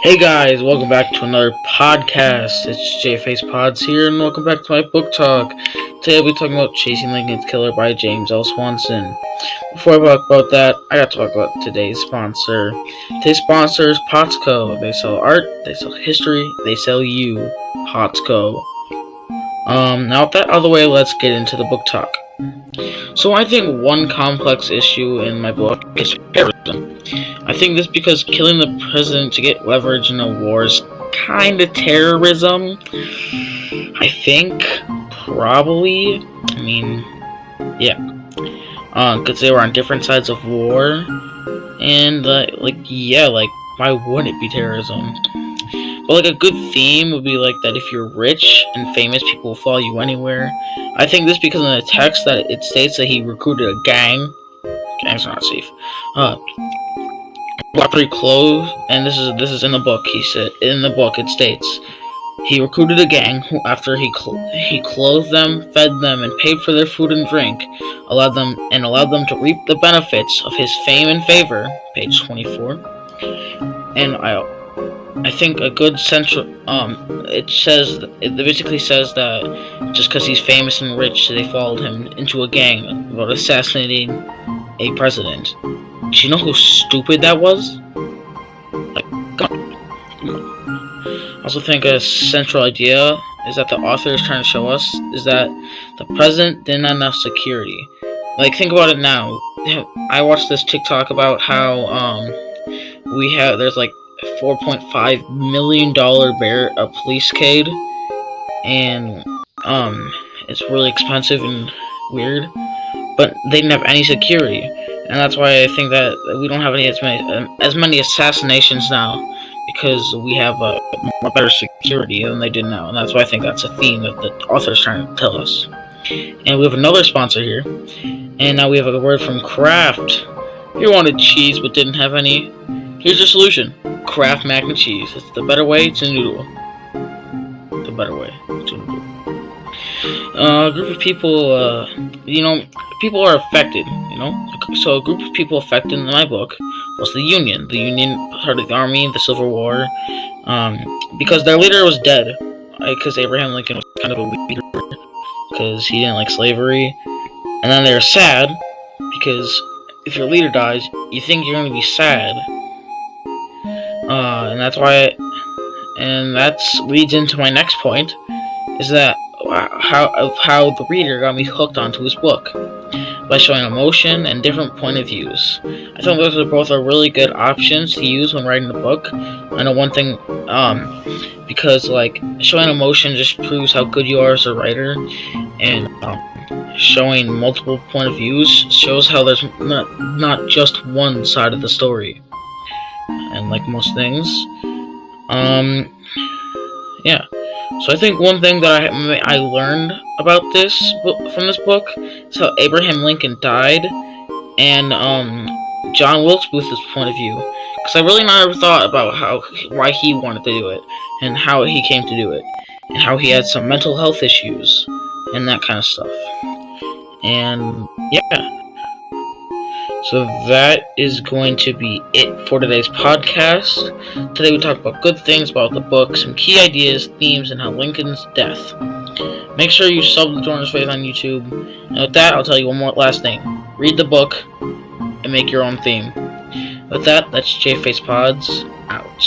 Hey guys, welcome back to another podcast. It's JFace Pods here, and welcome back to my book talk. Today I'll be talking about Chasing Lincoln's Killer by James L. Swanson. Before I talk about that, I gotta talk about today's sponsor. Today's sponsor is Potsco. They sell art, they sell history, they sell you. Potsco. Now with that out of the way, let's get into the book talk. So I think one complex issue in my book is terrorism. I think this because killing the president to get leverage in a war is kind of terrorism. I think, probably. Yeah. Because they were on different sides of war. And, why wouldn't it be terrorism? But, a good theme would be, that if you're rich and famous, people will follow you anywhere. I think this because in the text that it states that he recruited a gang. Gangs are not safe. After he clothed, and this is in the book. He said in the book it states he recruited a gang who, after he clothed them, fed them, and paid for their food and drink, allowed them to reap the benefits of his fame and favor. Page 24. And I think a good central it basically says that just because he's famous and rich, they followed him into a gang about assassinating a president. Do you know how stupid that was? Come on. I also think a central idea is that the author is trying to show us is that the president didn't have enough security. Think about it now. I watched this TikTok about how there's $4.5 million police cade, and it's really expensive and weird, but they didn't have any security. And that's why I think that we don't have as many assassinations now, because we have more better security than they did now. And that's why I think that's a theme that the author's trying to tell us. And we have another sponsor here. And now we have a word from Kraft. You wanted cheese but didn't have any? Here's your solution. Kraft mac and cheese. It's the better way to noodle. The better way to noodle. A group of people, people are affected, So a group of people affected in my book was the Union. The Union part of the Army, the Civil War, because their leader was dead. Because Abraham Lincoln was kind of a leader, because he didn't like slavery. And then they're sad, because if your leader dies, you think you're going to be sad. And that's why, and that leads into my next point, is that how the reader got me hooked onto his book by showing emotion and different point of views. I think those are both really good options to use when writing a book. I know one thing, because showing emotion just proves how good you are as a writer, and showing multiple point of views shows how there's not just one side of the story. And like most things, yeah. So I think one thing that I learned about from this book is how Abraham Lincoln died, and John Wilkes Booth's point of view, because I really never thought about why he wanted to do it, and how he came to do it, and how he had some mental health issues, and that kind of stuff. And yeah. So that is going to be it for today's podcast. Today we talked about good things about the book, some key ideas, themes, and how Lincoln's death. Make sure you sub to Jordan's Faith on YouTube. And with that, I'll tell you one more last thing. Read the book and make your own theme. With that, that's JFace Pods out.